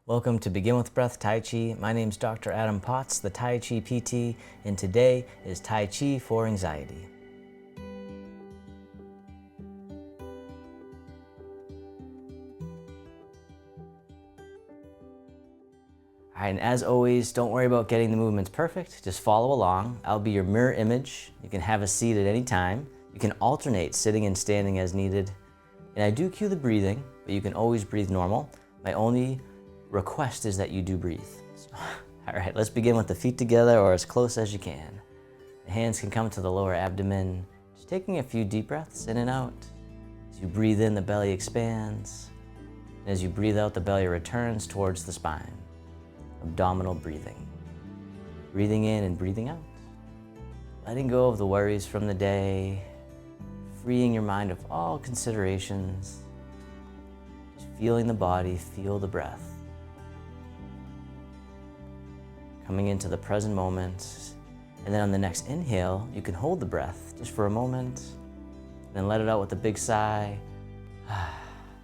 Welcome to Begin with Breath Tai Chi. My name is Dr. Adam Potts, the Tai Chi PT, and today is Tai Chi for anxiety. All right, and as always, don't worry about getting the movements perfect. Just follow along. I'll be your mirror image. You can have a seat at any time. You can alternate sitting and standing as needed. And I do cue the breathing, but you can always breathe normal. My only request is that you do breathe. So, all right, let's begin with the feet together or as close as you can. The hands can come to the lower abdomen. Just taking a few deep breaths in and out. As you breathe in, the belly expands. And as you breathe out, the belly returns towards the spine. Abdominal breathing. Breathing in and breathing out. Letting go of the worries from the day. Freeing your mind of all considerations. Just feeling the body, feel the breath. Coming into the present moment. And then on the next inhale, you can hold the breath just for a moment. And then let it out with a big sigh.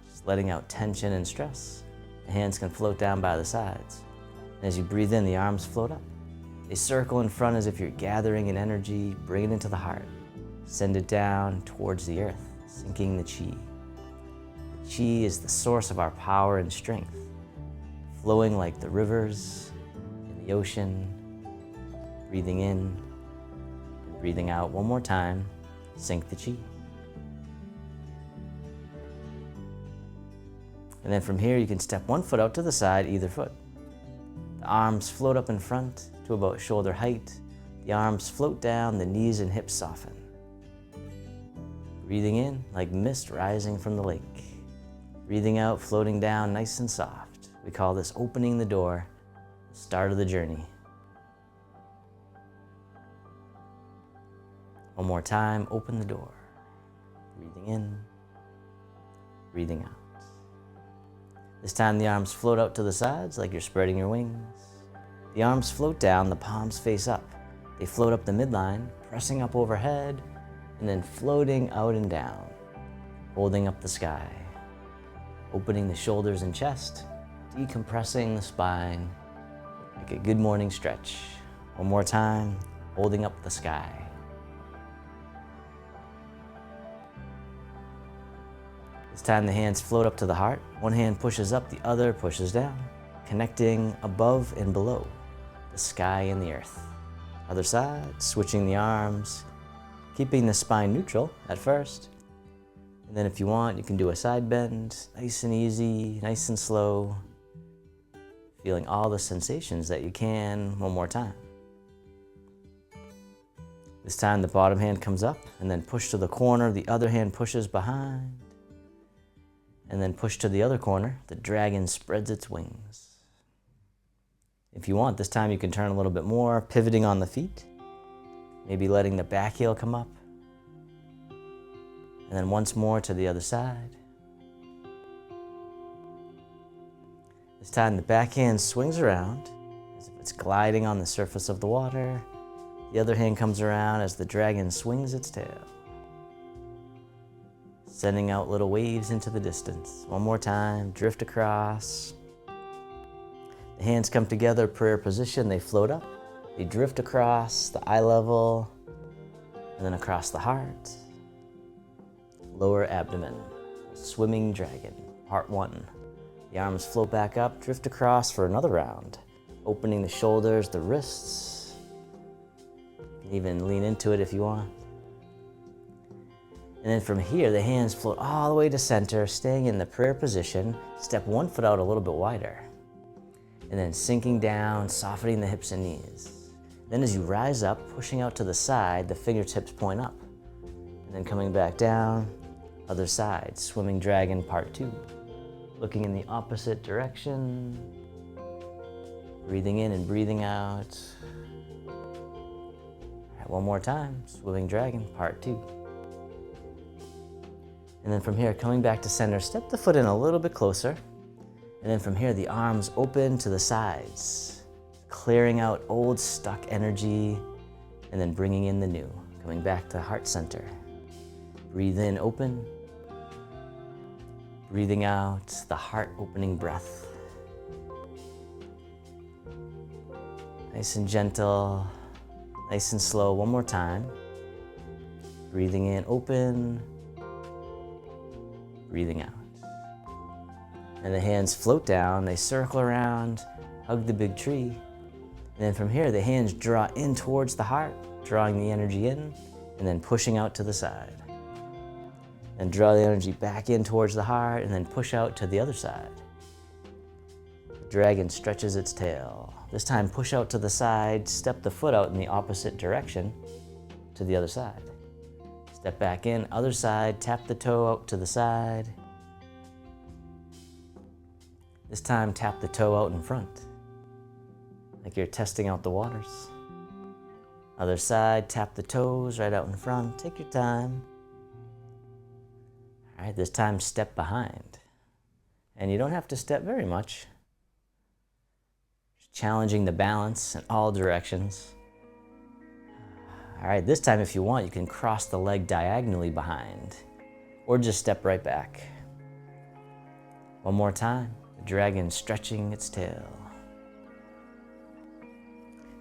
Just letting out tension and stress. The hands can float down by the sides. And as you breathe in, the arms float up. They circle in front as if you're gathering an energy, bring it into the heart. Send it down towards the earth, sinking the chi. The chi is the source of our power and strength, flowing like the rivers in the ocean. Breathing in and breathing out one more time, sink the chi. And then from here, you can step one foot out to the side, either foot. The arms float up in front to about shoulder height. The arms float down, the knees and hips soften. Breathing in like mist rising from the lake. Breathing out, floating down nice and soft. We call this opening the door, the start of the journey. One more time, open the door. Breathing in, breathing out. This time the arms float out to the sides like you're spreading your wings. The arms float down, the palms face up. They float up the midline, pressing up overhead, and then floating out and down, holding up the sky. Opening the shoulders and chest, decompressing the spine, like a good morning stretch. One more time, holding up the sky. This time the hands float up to the heart. One hand pushes up, the other pushes down, connecting above and below, the sky and the earth. Other side, switching the arms, keeping the spine neutral at first. And then if you want, you can do a side bend, nice and easy, nice and slow, feeling all the sensations that you can one more time. This time the bottom hand comes up and then push to the corner, the other hand pushes behind. And then push to the other corner, the dragon spreads its wings. If you want, this time you can turn a little bit more, pivoting on the feet, maybe letting the back heel come up. And then once more to the other side. This time the back hand swings around as if it's gliding on the surface of the water. The other hand comes around as the dragon swings its tail, sending out little waves into the distance. One more time, drift across. The hands come together, prayer position, they float up. They drift across the eye level, and then across the heart. Lower abdomen, swimming dragon, part one. The arms float back up, drift across for another round. Opening the shoulders, the wrists. You can even lean into it if you want. And then from here, the hands float all the way to center, staying in the prayer position. Step one foot out a little bit wider. And then sinking down, softening the hips and knees. Then as you rise up, pushing out to the side, the fingertips point up. And then coming back down, other side, swimming dragon part two. Looking in the opposite direction. Breathing in and breathing out. All right, one more time, swimming dragon part two. And then from here, coming back to center, step the foot in a little bit closer. And then from here, the arms open to the sides, clearing out old stuck energy, and then bringing in the new, coming back to heart center. Breathe in, open. Breathing out, the heart opening breath. Nice and gentle, nice and slow. One more time. Breathing in, open. Breathing out. And the hands float down, they circle around, hug the big tree. And then from here, the hands draw in towards the heart, drawing the energy in, and then pushing out to the side. And draw the energy back in towards the heart, and then push out to the other side. The dragon stretches its tail. This time, push out to the side, step the foot out in the opposite direction to the other side. Step back in, other side, tap the toe out to the side. This time, tap the toe out in front, like you're testing out the waters. Other side, tap the toes right out in front. Take your time. All right, this time, step behind. And you don't have to step very much. Just challenging the balance in all directions. All right, this time, if you want, you can cross the leg diagonally behind, or just step right back. One more time, the dragon stretching its tail.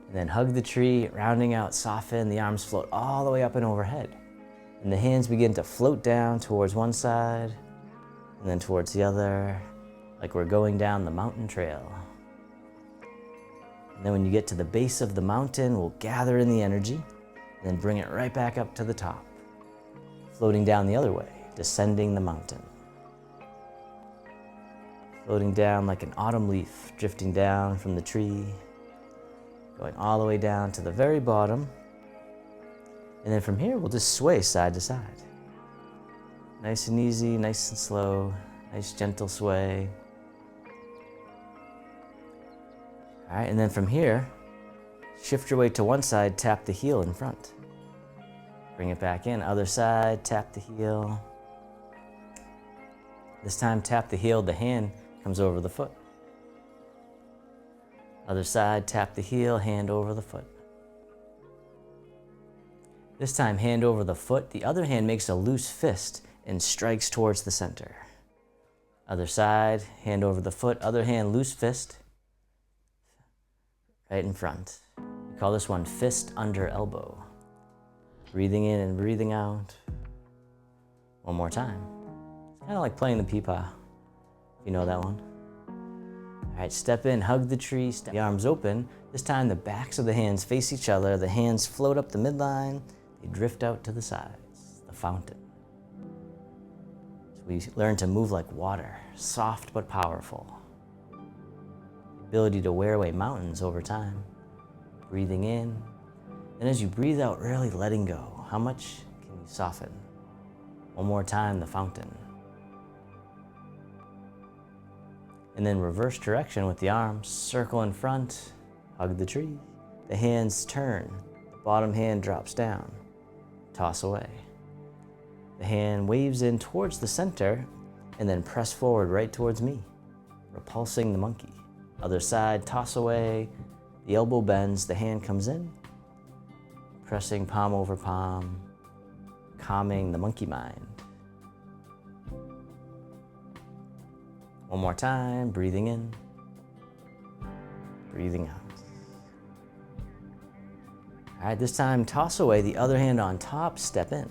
And then hug the tree, rounding out, soften, the arms float all the way up and overhead. And the hands begin to float down towards one side, and then towards the other, like we're going down the mountain trail. And then when you get to the base of the mountain, we'll gather in the energy, and then bring it right back up to the top, floating down the other way, descending the mountain. Floating down like an autumn leaf, drifting down from the tree, going all the way down to the very bottom. And then from here, we'll just sway side to side. Nice and easy, nice and slow, nice gentle sway. All right, and then from here, shift your weight to one side, tap the heel in front. Bring it back in, other side, tap the heel. This time, tap the heel, the hand comes over the foot. Other side, tap the heel, hand over the foot. This time, hand over the foot, the other hand makes a loose fist and strikes towards the center. Other side, hand over the foot, other hand, loose fist, right in front. We call this one fist under elbow. Breathing in and breathing out. One more time. It's kind of like playing the peepaw, if you know that one. All right, step in, hug the tree, step the arms open. This time the backs of the hands face each other, the hands float up the midline, they drift out to the sides, the fountain. So we learn to move like water, soft but powerful. The ability to wear away mountains over time. Breathing in, and as you breathe out, really letting go. How much can you soften? One more time, the fountain. And then reverse direction with the arms, circle in front, hug the tree. The hands turn, the bottom hand drops down, toss away. The hand waves in towards the center and then press forward right towards me, repulsing the monkey. Other side, toss away, the elbow bends, the hand comes in, pressing palm over palm, calming the monkey mind. One more time, breathing in, breathing out. All right, this time, toss away, the other hand on top, step in.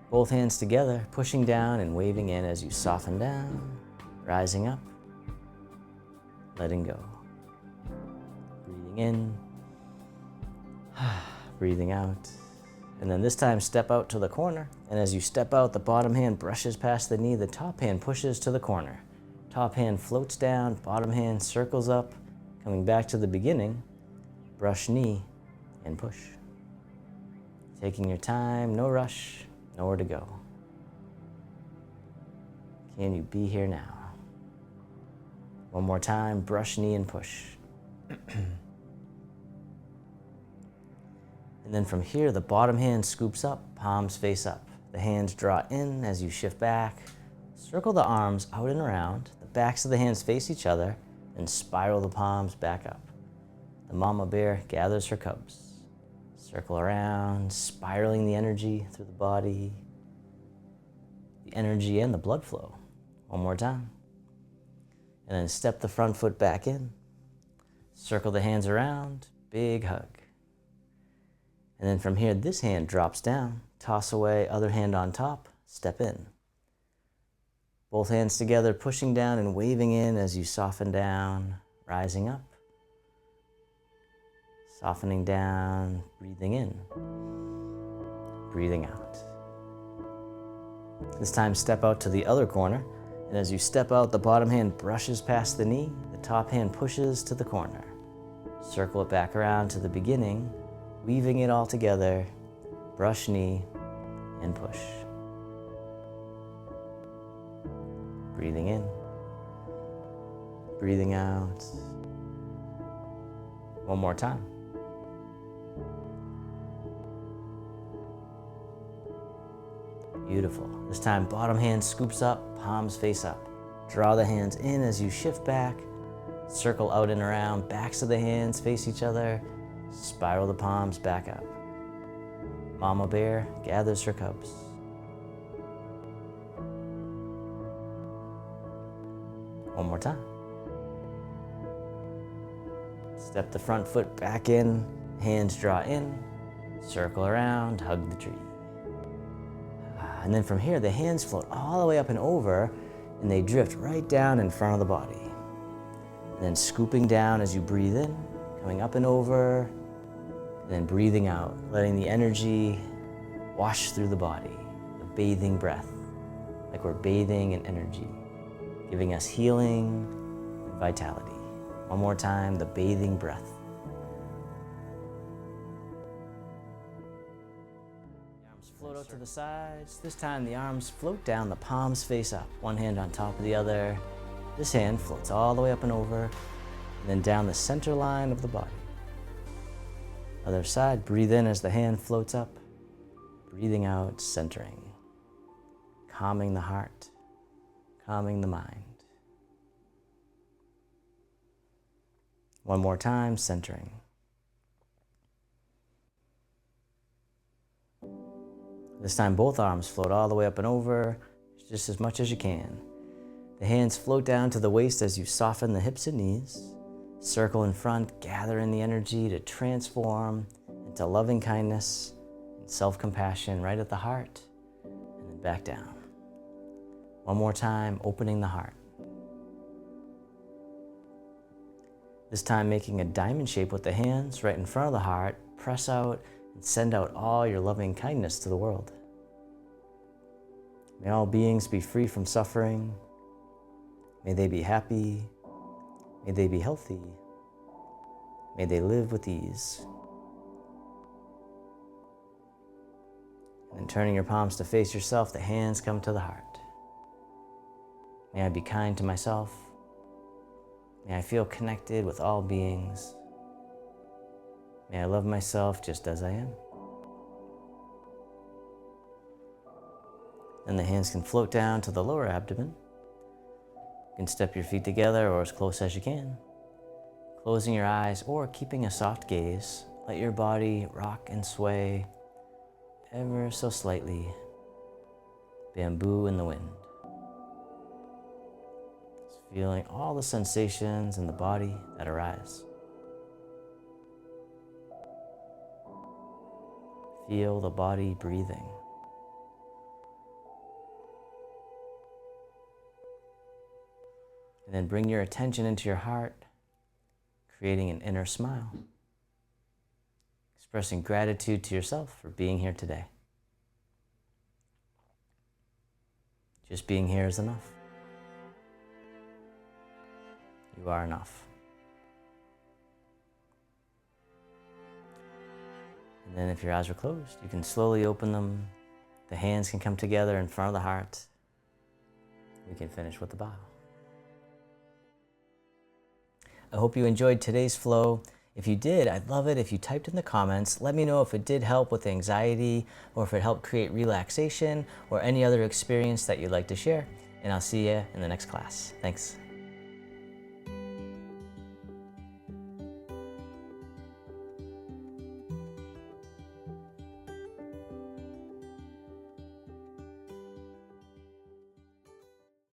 Both hands together, pushing down and waving in as you soften down, rising up, letting go. Breathing in, breathing out. And then this time, step out to the corner. And as you step out, the bottom hand brushes past the knee, the top hand pushes to the corner. Top hand floats down, bottom hand circles up, coming back to the beginning, brush knee and push. Taking your time, no rush, nowhere to go. Can you be here now? One more time, brush knee and push. And then from here, the bottom hand scoops up, palms face up. The hands draw in as you shift back. Circle the arms out and around. The backs of the hands face each other, and spiral the palms back up. The mama bear gathers her cubs. Circle around, spiraling the energy through the body, the energy and the blood flow. One more time. And then step the front foot back in. Circle the hands around, big hug. And then from here, this hand drops down, toss away, other hand on top, step in. Both hands together, pushing down and waving in as you soften down, rising up. Softening down, breathing in, breathing out. This time, step out to the other corner. And as you step out, the bottom hand brushes past the knee, the top hand pushes to the corner. Circle it back around to the beginning, weaving it all together, brush knee, and push. Breathing in, breathing out. One more time. Beautiful. This time, bottom hand scoops up, palms face up. Draw the hands in as you shift back. Circle out and around, backs of the hands face each other. Spiral the palms back up. Mama bear gathers her cubs. One more time. Step the front foot back in, hands draw in, circle around, hug the tree. And then from here, the hands float all the way up and over, and they drift right down in front of the body. And then scooping down as you breathe in, coming up and over, and then breathing out, letting the energy wash through the body, a bathing breath, like we're bathing in energy, giving us healing and vitality. One more time, the bathing breath. The arms float out to the sides. This time the arms float down, the palms face up, one hand on top of the other. This hand floats all the way up and over, and then down the center line of the body. Other side, breathe in as the hand floats up, breathing out, centering, calming the heart, calming the mind. One more time, centering. This time both arms float all the way up and over, just as much as you can. The hands float down to the waist as you soften the hips and knees. Circle in front, gather in the energy to transform into loving kindness and self-compassion right at the heart, and then back down. One more time, opening the heart. This time making a diamond shape with the hands right in front of the heart, press out and send out all your loving kindness to the world. May all beings be free from suffering. May they be happy. May they be healthy. May they live with ease. And then turning your palms to face yourself, the hands come to the heart. May I be kind to myself. May I feel connected with all beings. May I love myself just as I am. Then the hands can float down to the lower abdomen. You can step your feet together or as close as you can. Closing your eyes or keeping a soft gaze, let your body rock and sway ever so slightly. Bamboo in the wind. Feeling all the sensations in the body that arise. Feel the body breathing. And then bring your attention into your heart, creating an inner smile. Expressing gratitude to yourself for being here today. Just being here is enough. You are enough. And then if your eyes are closed, you can slowly open them. The hands can come together in front of the heart. We can finish with the bow. I hope you enjoyed today's flow. If you did, I'd love it if you typed in the comments. Let me know if it did help with anxiety or if it helped create relaxation or any other experience that you'd like to share. And I'll see you in the next class. Thanks.